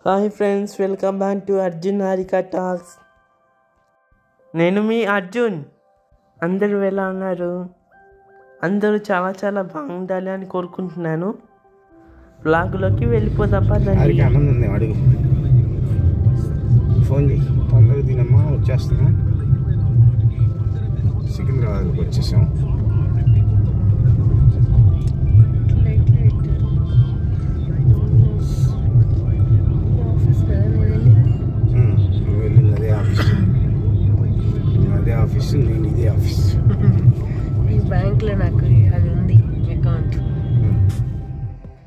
Hi friends, welcome back to Arjun Harika talks. నేను మీ అర్జున్. అందరూ ఎలా ఉన్నారు? అందరూ చాలా చాలా బాగుండాలి అని కోరుకుంటున్నాను. బ్లాగ్లోకి వెళ్ళిపోదాం పదండి. అడుగు ఫోన్ చేయి, తొందరగా తినమ్మా, వచ్చేస్తున్నాం. సికింద్రాబాద్కి వచ్చేసాం. వెళ్ళింది అదే ఆఫీస్, అదే ఆఫీస్, నేను ఇదే ఆఫీస్. ఈ బ్యాంక్లో నాకు అది ఉంది అకౌంట్.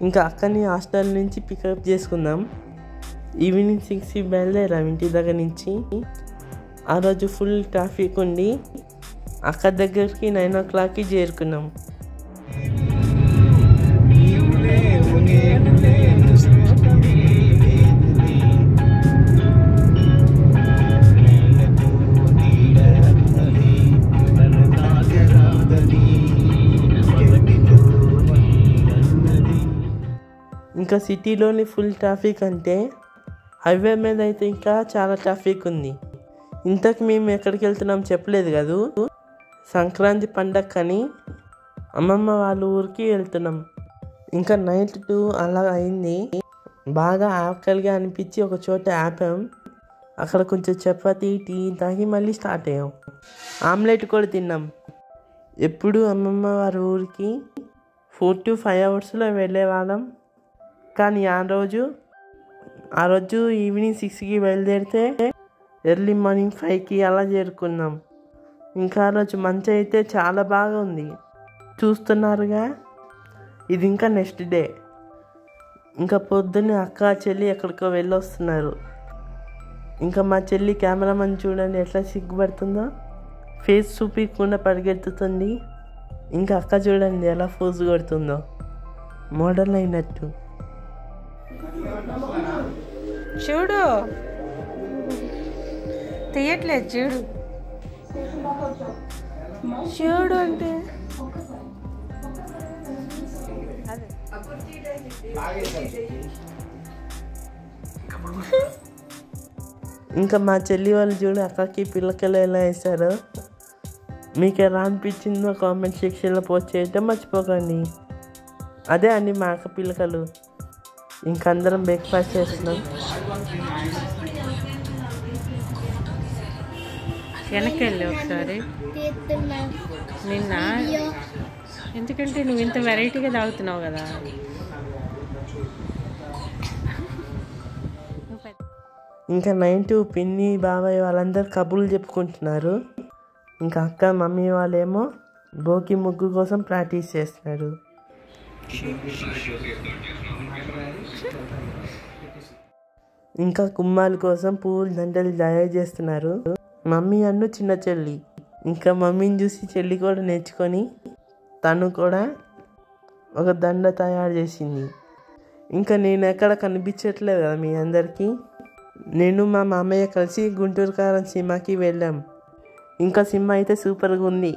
ఇంకా అక్కని హాస్టల్ నుంచి పికప్ చేసుకుందాం. ఈవినింగ్ 6కి బయలుదేరాం ఇంటి దగ్గర నుంచి. ఆ రోజు ఫుల్ ట్రాఫిక్ ఉండి అక్క దగ్గరికి 9 o'clockకి చేరుకున్నాం. ఇంకా సిటీలోని ఫుల్ ట్రాఫిక్ అంటే హైవే మీద అయితే ఇంకా చాలా ట్రాఫిక్ ఉంది. ఇంతకు మేము ఎక్కడికి వెళ్తున్నాం చెప్పలేదు కదా. సంక్రాంతి పండగని అమ్మమ్మ వాళ్ళ ఊరికి వెళ్తున్నాం. ఇంకా నైట్ 2 అలా అయింది. బాగా ఆకలిగా అనిపించి ఒక చోట ఆపాం. అక్కడ కొంచెం చపాతీ టీ తాగి మళ్ళీ స్టార్ట్ అయ్యాం. ఆమ్లెట్ కూడా తిన్నాం. ఎప్పుడు అమ్మమ్మ వారి ఊరికి 4 to 5 hours వెళ్ళేవాళ్ళం. కానీ ఆ రోజు ఈవినింగ్ 6కి బయలుదేరితే ఎర్లీ మార్నింగ్ 5కి అలా చేరుకున్నాం. ఇంకా ఆ రోజు మంచి అయితే చాలా బాగా ఉంది, చూస్తున్నారుగా. ఇది ఇంకా నెక్స్ట్ డే. ఇంకా పొద్దున్నే అక్క చెల్లి ఎక్కడికో వెళ్ళొస్తున్నారు. ఇంకా మా చెల్లి కెమెరామన్ చూడండి ఎట్లా సిగ్గుపడుతుందో, ఫేస్ చూపించకుండా పరిగెత్తుతుంది. ఇంకా అక్క చూడండి ఎలా పోజు కొడుతుందో, మోడల్ అయినట్టు. చూడు, తీయట్లేదు. చూడు చూడు అంటే ఇంకా మా చెల్లి వాళ్ళు చూడు అక్కకి పిల్లకలు ఎలా వేశారో. మీకు ఎలా అనిపించిందో కామెంట్ సెక్షన్లో పోస్ట్ చేయటం మర్చిపోకండి. అదే అండి మా అక్క పిల్లకలు. ఇంకందరం బ్రేక్ఫాస్ట్ చేస్తున్నాం. వెనక్కి వెళ్ళి ఒకసారి. నిన్న ఎందుకంటే నువ్వు ఇంత వెరైటీగా తాగుతున్నావు కదా. ఇంకా నైట్ పిన్ని బాబాయ్ వాళ్ళందరూ కబుర్లు చెప్పుకుంటున్నారు. ఇంకా అక్క మమ్మీ వాళ్ళేమో భోగి ముగ్గు కోసం ప్రాక్టీస్ చేస్తున్నారు. ఇంకా కుమ్మాల కోసం పువ్వులు దండలు తయారు చేస్తున్నారు మమ్మీ అన్ను చిన్న చెల్లి. ఇంకా మమ్మీని చూసి చెల్లి కూడా నేర్చుకొని తను కూడా ఒక దండ తయారు చేసింది. ఇంకా నేను ఎక్కడ కనిపించట్లేదు కదా మీ అందరికీ. నేను మా మామయ్య కలిసి గుంటూరు కారం సినిమాకి వెళ్ళాం. ఇంకా సినిమా అయితే సూపర్గా ఉంది.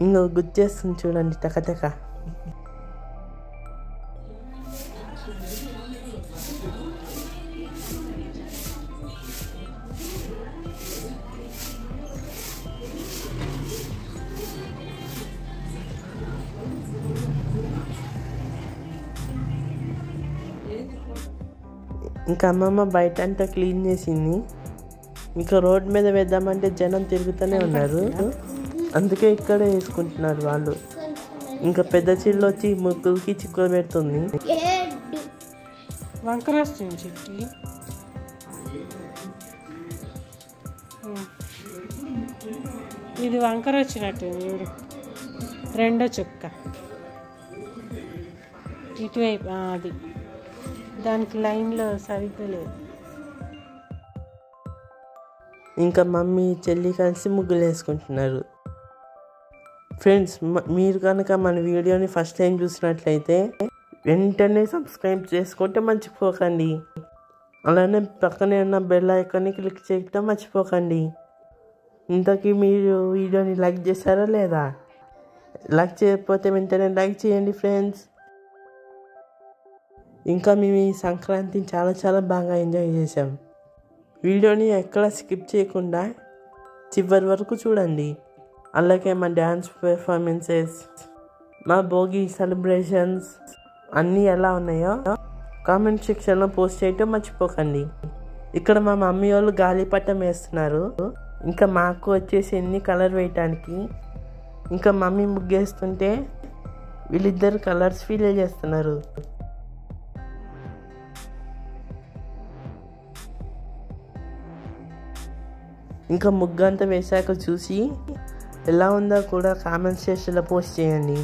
ఇంకా గుర్తేస్తుంది చూడండి టకటక. ఇంకా అమ్మమ్మ బయట అంతా క్లీన్ చేసింది. ఇంకా రోడ్ మీద వేద్దామంటే జనం తిరుగుతూనే ఉన్నారు. అందుకే ఇక్కడే వేసుకుంటున్నారు వాళ్ళు. ఇంకా పెద్ద చిల్లు వచ్చి ముగ్గులకి చిక్కులు పెడుతుంది. వంకర వస్తుంది చెట్టు. ఇది వంకర వచ్చినట్టు చూడు, రెండో చుక్క ఇటువైపు. అది దానికి లైన్లో సరిగ్గా లేదు. ఇంకా మమ్మీ చెల్లి కలిసి ముగ్గులు వేసుకుంటున్నారు. ఫ్రెండ్స్, మీరు కనుక మన వీడియోని ఫస్ట్ టైం చూసినట్లయితే వెంటనే సబ్స్క్రైబ్ చేసుకుంటే మర్చిపోకండి. అలానే పక్కనే ఉన్న బెల్ ఐకాన్ని క్లిక్ చేయడం మర్చిపోకండి. ఇంతకీ మీరు వీడియోని లైక్ చేశారా లేదా? లైక్ చేయకపోతే వెంటనే లైక్ చేయండి ఫ్రెండ్స్. ఇంకా మేము ఈ సంక్రాంతిని చాలా చాలా బాగా ఎంజాయ్ చేసాం. వీడియోని ఎక్కడ స్కిప్ చేయకుండా చివరి వరకు చూడండి. అలాగే మా డ్యాన్స్ పెర్ఫార్మెన్సెస్, మా భోగి సెలబ్రేషన్స్ అన్నీ ఎలా ఉన్నాయో కామెంట్ సెక్షన్లో పోస్ట్ చేయటం మర్చిపోకండి. ఇక్కడ మా మమ్మీ వాళ్ళు గాలిపటం వేస్తున్నారు. ఇంకా మాకు వచ్చేసి ఎన్ని కలర్ వేయటానికి. ఇంకా మమ్మీ ముగ్గేస్తుంటే వీళ్ళిద్దరు కలర్స్ ఫీల్ చేస్తున్నారు. ఇంకా ముగ్గంతా వేసాక చూసి ఎలా ఉందో కూడా కామెంట్ సెక్షన్లో పోస్ట్ చేయండి.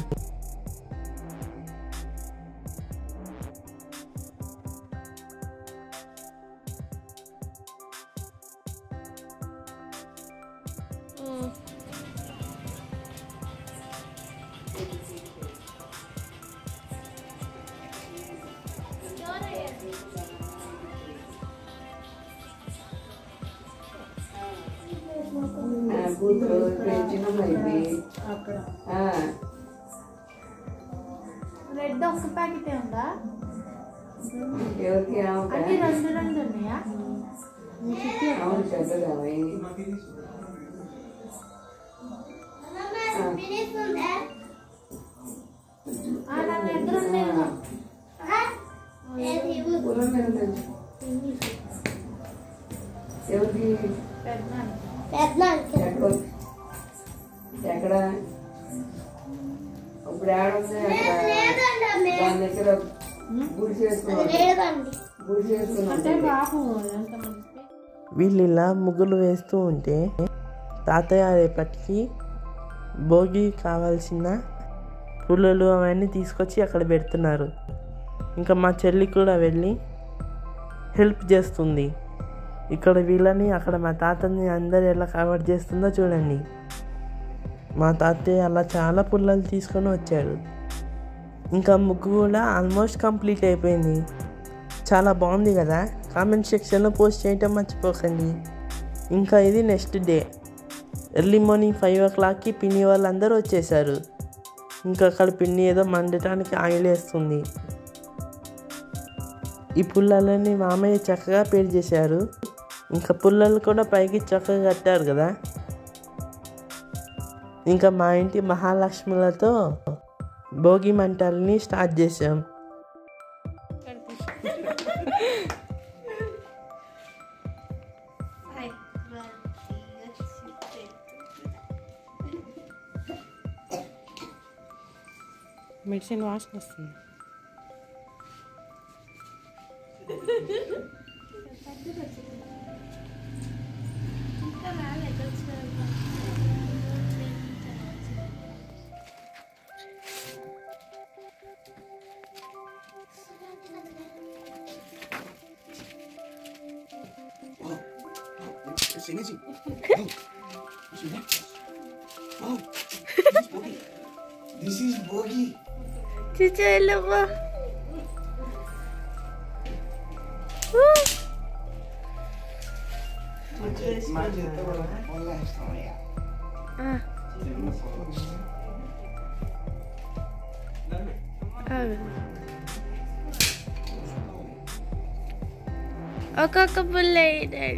రెడ్ ఒక్క ప్యాకెట్ ఉందా? అన్ని రెండు రెండు ఉన్నాయా? నా దగ్గర ఉన్నాయి. ఎక్కడ ఇప్పుడు దగ్గర గుడి వీళ్ళు ఇలా ముగ్గులు వేస్తూ ఉంటే తాతయ్య రేపటికి భోగి కావాల్సిన పుల్లలు అవన్నీ తీసుకొచ్చి అక్కడ పెడుతున్నారు. ఇంకా మా చెల్లి కూడా వెళ్ళి హెల్ప్ చేస్తుంది. ఇక్కడ వీళ్ళని అక్కడ మా తాతని అందరు ఎలా కవర్ చేస్తుందో చూడండి. మా తాతయ్య అలా చాలా పుల్లలు తీసుకొని వచ్చాడు. ఇంకా ముగ్గు కూడా ఆల్మోస్ట్ కంప్లీట్ అయిపోయింది. చాలా బాగుంది కదా. కామెంట్ సెక్షన్లో పోస్ట్ చేయటం మర్చిపోకండి. ఇంకా ఇది నెక్స్ట్ డే ఎర్లీ మార్నింగ్ 5 o'clockకి పిన్ని వాళ్ళందరూ వచ్చేసారు. ఇంకా అక్కడ పిన్ని ఏదో మండటానికి ఆయిల్ వేస్తుంది. ఈ పుల్లలని మామయ్య చక్కగా పేరు చేశారు. ఇంకా పుల్లలు కూడా పైకి చక్కగా కట్టారు కదా. ఇంకా మా ఇంటి మహాలక్ష్ములతో భోగి మంటల్ని స్టార్ట్ చేసాం. మెడిసిన్ వాసన వస్తుంది. It's amazing. Oh, this is Bogi. Cici lupa. Aku kebeli deh.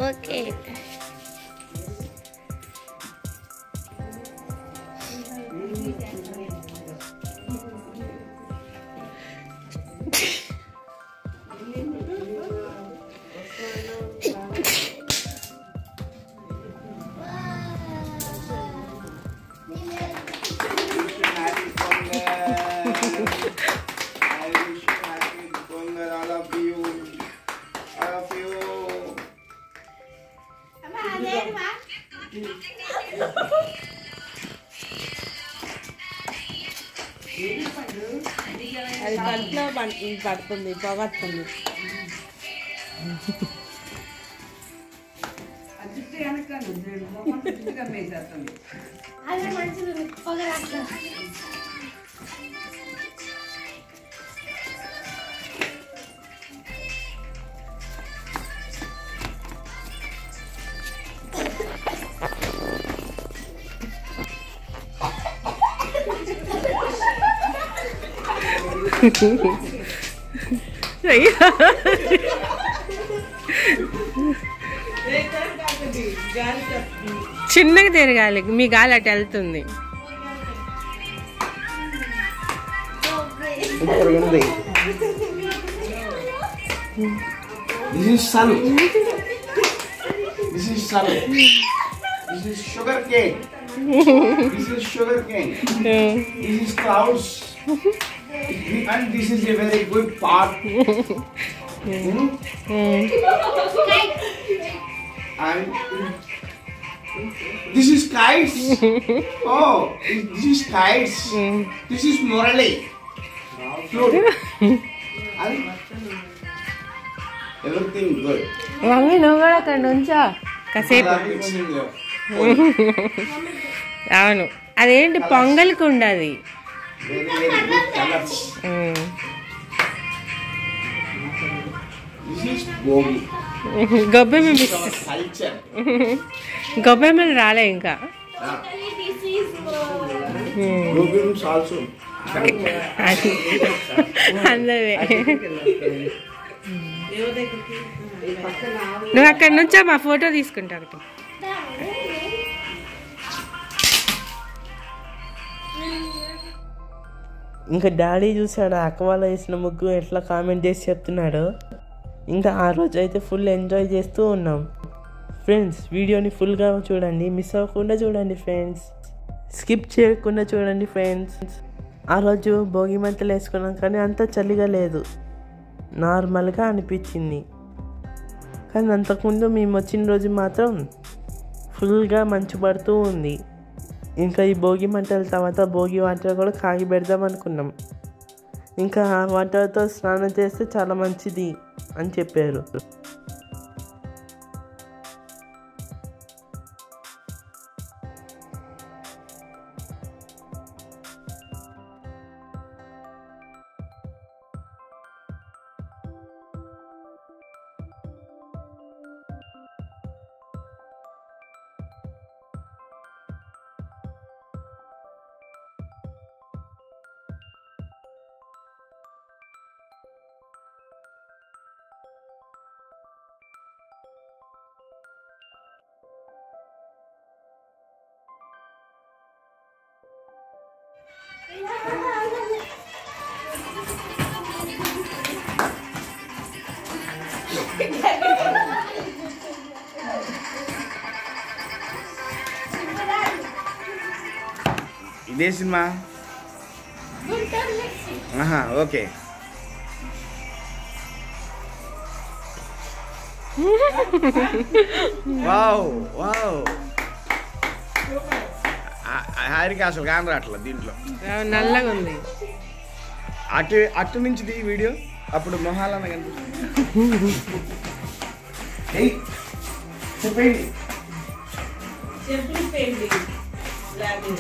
Okay. అది కడుపులో పడుతుంది, పొగొస్తుంది. అదే మంచిది పొగ చిన్నగా తిరగాలి, మీ గాలి అటు వెళ్తుంది. This is sun. This is sun. This is sugar cane. This is sugar cane. This is clouds. And this is a very good part. And this is kites. Oh, this is kites. This is Morally. Flute. And everything good. Mummy నువ్వు కూడా అక్కడ నుంచో కాసేపు. అవును, అదేంటి పొంగల్కి ఉండదు. Very, very good colors. This is Bogi. గొబ్బెమ్మ Culture. గొబ్బెమ్మలు రాలే ఇంకా. Bogiums also. అందరే నువ్వు అక్కడ నుంచో మా ఫోటో తీసుకుంటా ఒకటి. ఇంకా డాడీ చూసాడు అక్కవాళ్ళు వేసిన ముగ్గు ఎట్లా కామెంట్ చేసి చెప్తున్నాడు. ఇంకా ఆ రోజు అయితే ఫుల్ ఎంజాయ్ చేస్తూ ఉన్నాం. ఫ్రెండ్స్, వీడియోని ఫుల్గా చూడండి, మిస్ అవ్వకుండా చూడండి ఫ్రెండ్స్, స్కిప్ చేయకుండా చూడండి ఫ్రెండ్స్. ఆ రోజు భోగి మంటలు వేసుకున్నాం కానీ అంత చలిగా లేదు, నార్మల్గా అనిపించింది. కానీ అంతకుముందు మేము వచ్చిన రోజు మాత్రం ఫుల్గా మంచు పడుతూ ఉంది. ఇంకా ఈ భోగి మంటల తర్వాత భోగి వాటర్ కూడా కాగి పెడదాం అనుకున్నాం. ఇంకా ఆ వాటర్తో స్నానం చేస్తే చాలా మంచిది అని చెప్పారు. ఇదే సినిమా. ఓకే. Wow wow. హారికి అసలు కాని రావట్లేదు దీంట్లో, నల్లగా ఉంది. అటు నుంచి ది వీడియో అప్పుడు మొహాలన్న కనిపిస్తుంది.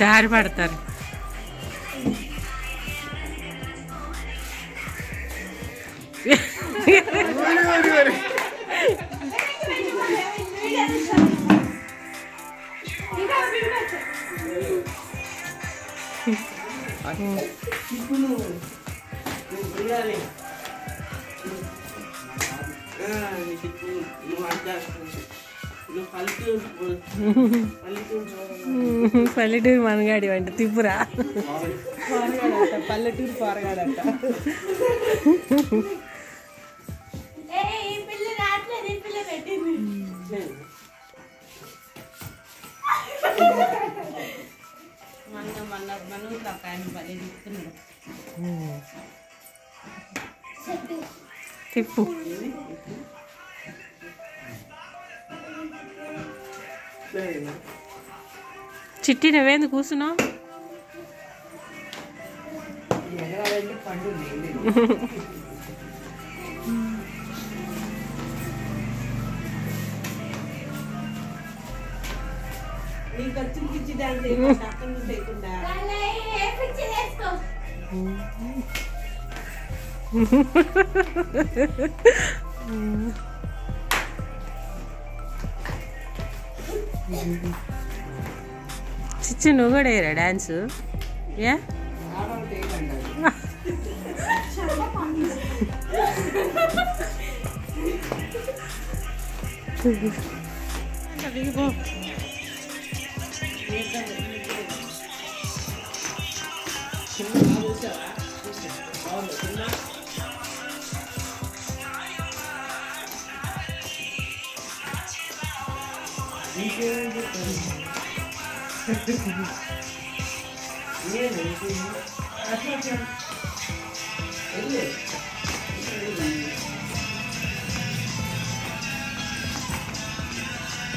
జారి పడతారు. పల్లెటూరు మనగాడి వంట తిప్పురా. పల్లెటూరు పారగాడట. తిప్పు. చిట్టి నువ్వేందుకు కూర్చున్నావు? చిచ్చి నువ్వు కూడా వేయరా డాన్స్? ఏ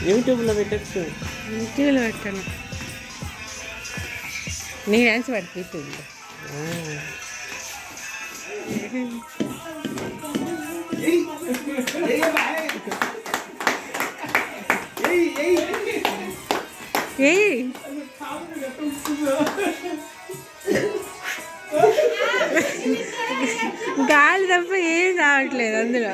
యూట్యూబ్లో పెట్టచ్చు. యూట్యూబ్లో పెట్టాను. నీ డాన్స్ పడుతుంది యూట్యూబ్లో. గాలి తప్ప ఏం రావట్లేదు అందులో.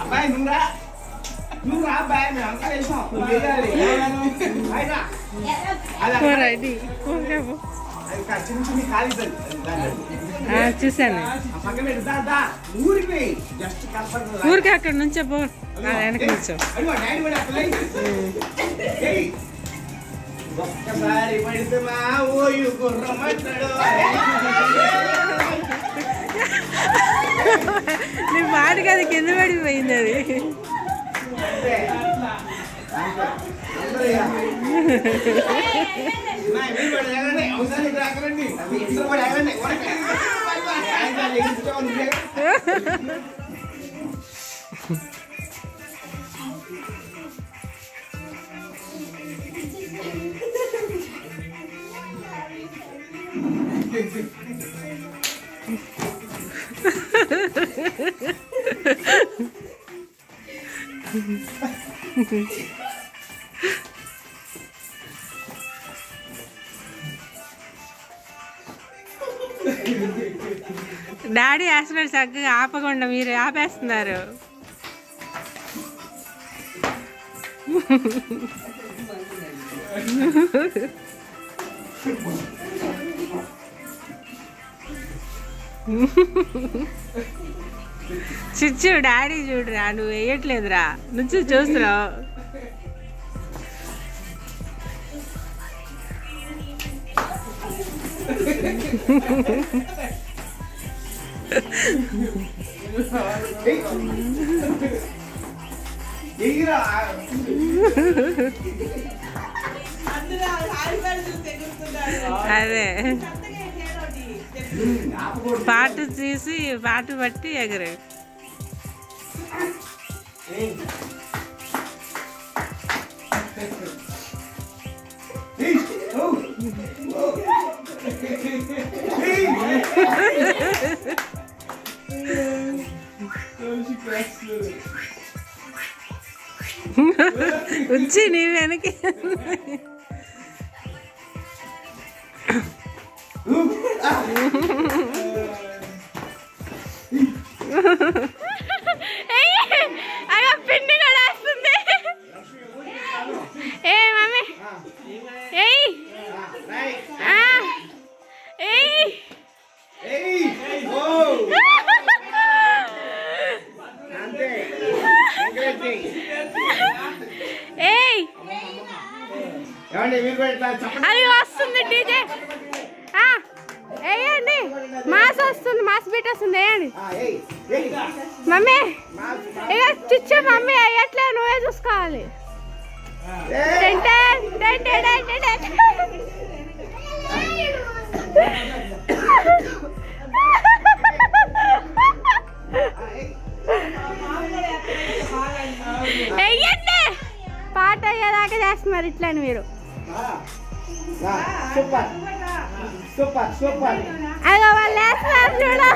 అబ్బాయి నువ్వు రా అబ్బాయి, మేము అంతా వేసాం. చిన్న చిన్న ఖాళీ చూసాను. పక్కన ఊరికి జస్ట్ కనపడుతుంది. ఊరికి అక్కడ నుంచో పో, వెనక నుంచో. ఒక్కసారి పడితే మా ఓయు గుర్రమంటాడు. నీ మాట కదా కింద పడిపోయింది అది. డాడీ వేస్తున్నాడు చక్కగా, ఆపకుండా మీరు ఆపేస్తున్నారు. చిచ్చు డాడీ చూడురా, నువ్వు వేయట్లేదురా, నుంచి చూస్తున్నావు. అదే పాటు తీసి పాటు బట్టి ఎగరు. వచ్చి నీ వెనక పిండి కూడా వస్తుంది. ఏ మమ్మీ అది వస్తుంది డీజే. వేయండి, మాస్ వస్తుంది, మాస్ బీట్ వస్తుంది, వేయండి మమ్మీ. ఇక చిచ్చు మమ్మీ వేయట్లే, నువ్వే చూసుకోవాలి. వేయండి, పాట అయ్యేదాకా చేస్తున్నారు ఇట్లని మీరు. Super super super. అదో వాళ్ళు వేస్తున్నారు చూడు.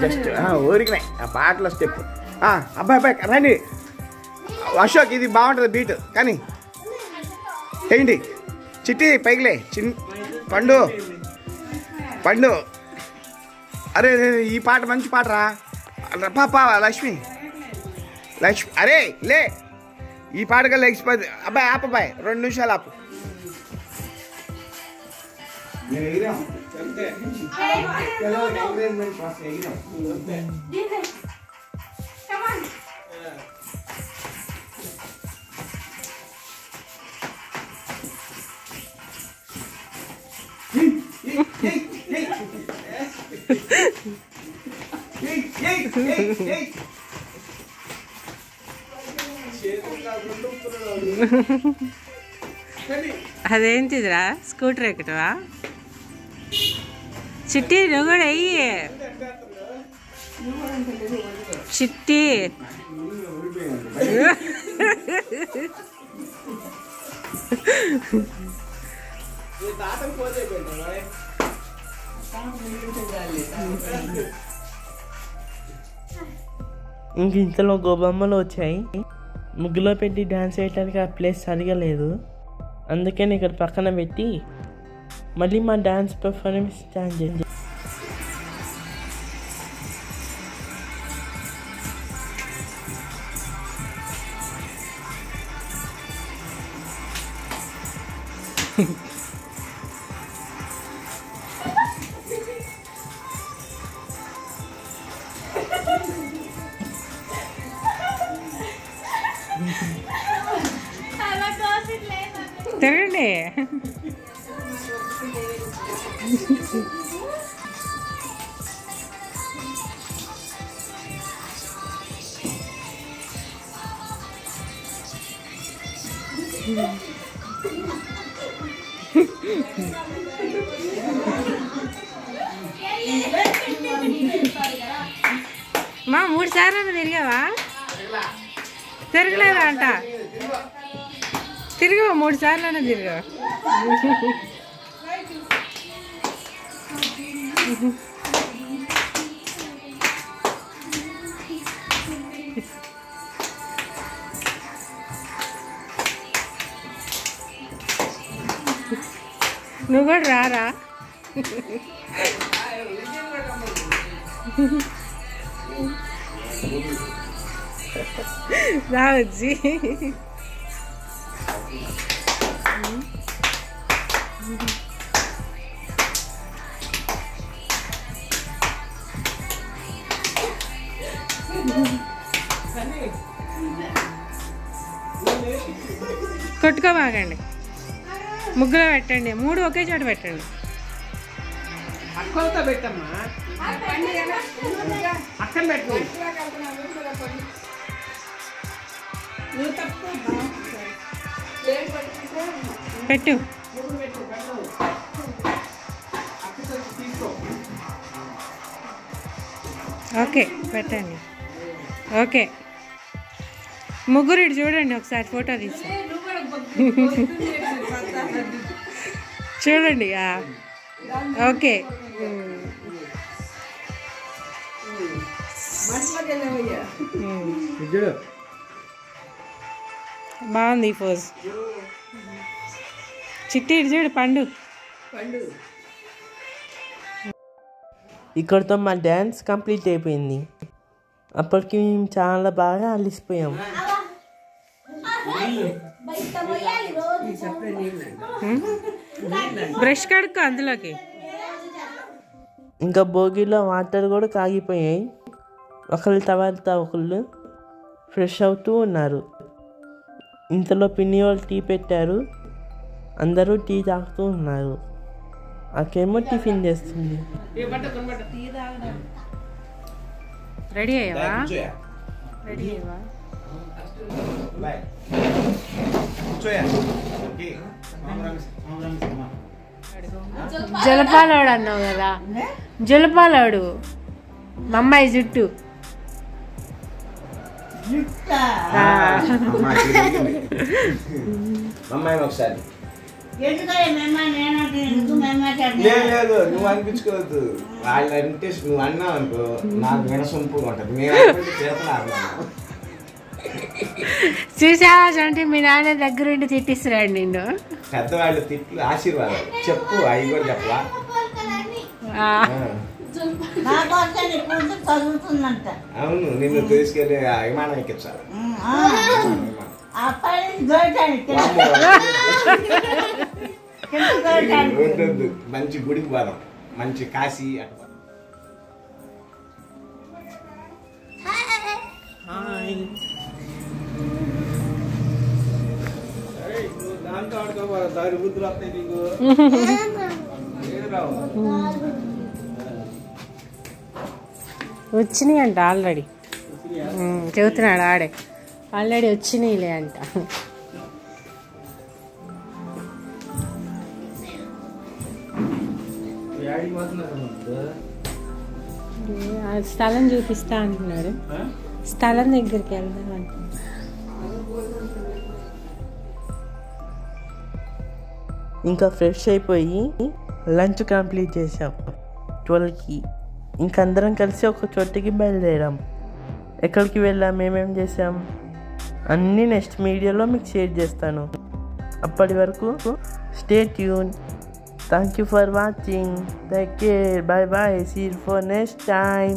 జస్ట్ ఊరికినాయి ఆ పాటలో స్టెప్. అబ్బాయి అబ్బాయి రండి అశోక్, ఇది బాగుంటుంది బీట్ కానీ ఏంటి చిట్టి పైకిలే పండు పండు. అరే ఈ పాట మంచి పాట రా పాప. లక్ష్మి అరే లే, ఈ పాటగా లేచిపోయింది. అబ్బాయి ఆపబాయ్ 2 నిమిషాలు ఆపు. అదేంటిదిరా స్కూటర్ ఎక్కటవా? చిట్టి నువ్వు కూడా అయ్యి చిట్టి. ఇంక ఇంతలో గోబొమ్మలు వచ్చాయి. ముగ్గులో పెట్టి డ్యాన్స్ వేయడానికి ఆ ప్లేస్ సరిగా లేదు. అందుకని ఇక్కడ పక్కన పెట్టి మళ్ళీ మా డ్యాన్స్ పర్ఫార్మెన్స్ స్టార్ట్ చేయండి. తిరగండి. మా 3 సార్లు తిరిగావా? తిరగలేదా అంట. తిరిగావా 3 సార్లు తిరిగావా? నువ్వు కూడా రారా? రావచ్చి కొట్టుకోబాగండి. ముగ్గులో పెట్టండి. 3 ఒకే చోట పెట్టండి. అక్కలతో పెట్టమ్మా. అక్కన పెట్టు. పెట్టు. ఓకే పెట్టండి. ఓకే ముగ్గురు ఇటు చూడండి ఒకసారి ఫోటో తీసి చూడండి. ఓకే బాగుంది ఈ పోజ్. చిట్టి ఇటు చూడు పండు. ఇక్కడితో మా డ్యాన్స్ కంప్లీట్ అయిపోయింది. అప్పటికి మేము చాలా బాగా అలిసిపోయాం. బ్రష్ కడుక్కో అందులోకి. ఇంకా భోగిలో వాటర్ కూడా కాగిపోయాయి. ఒకళ్ళ తర్వాత ఒకళ్ళు ఫ్రెష్ అవుతూ ఉన్నారు. ఇంతలో పిన్ని వాళ్ళు టీ పెట్టారు. అందరూ టీ తాగుతూ ఉన్నారు. అకేమో టిఫిన్ చేస్తుంది. రెడీ అయ్యావా? రెడీ అయ్యావా? జలపాలాడు అన్నావు కదా, జలపాలాడు మా అమ్మాయి జుట్టు. అమ్మాయి ఒకసారి లేదు నువ్వు అనిపించుకోవద్దు. వాళ్ళు అంటే నువ్వు అన్నావు అనుకో నాకు వినసొంపుగా ఉంటుంది. మేము చూసావా అంటే మీ నాన్న దగ్గరుండి తిట్టిస్తున్నాడు నిన్ను. పెద్దవాళ్ళు తిట్లు ఆశీర్వాదాలు చెప్పు, అవి కూడా చెప్పలా. అవును, నిన్ను తీసుకెళ్ళి విమానం ఎక్కించాలి. మంచి గుడికి పోదాం, మంచి కాశీ అటు. వచ్చినాయి అంట ఆల్రెడీ, చెబుతున్నాడు ఆడే, ఆల్రెడీ వచ్చినాయిలే అంట. స్థలం చూపిస్తా అంటున్నాడు, స్థలం దగ్గరికి వెళ్దాం అంటున్నాడు. ఇంకా ఫ్రెష్ అయిపోయి లంచ్ కంప్లీట్ చేసాం 12కి. ఇంక అందరం కలిసి ఒక చోటికి బయలుదేరాం. ఎక్కడికి వెళ్ళాం, ఏమేం చేసాం అన్నీ నెక్స్ట్ వీడియోలో మీకు షేర్ చేస్తాను. అప్పటి వరకు stay tune. Thank you for watching. Take care. Bye bye. See you for next time.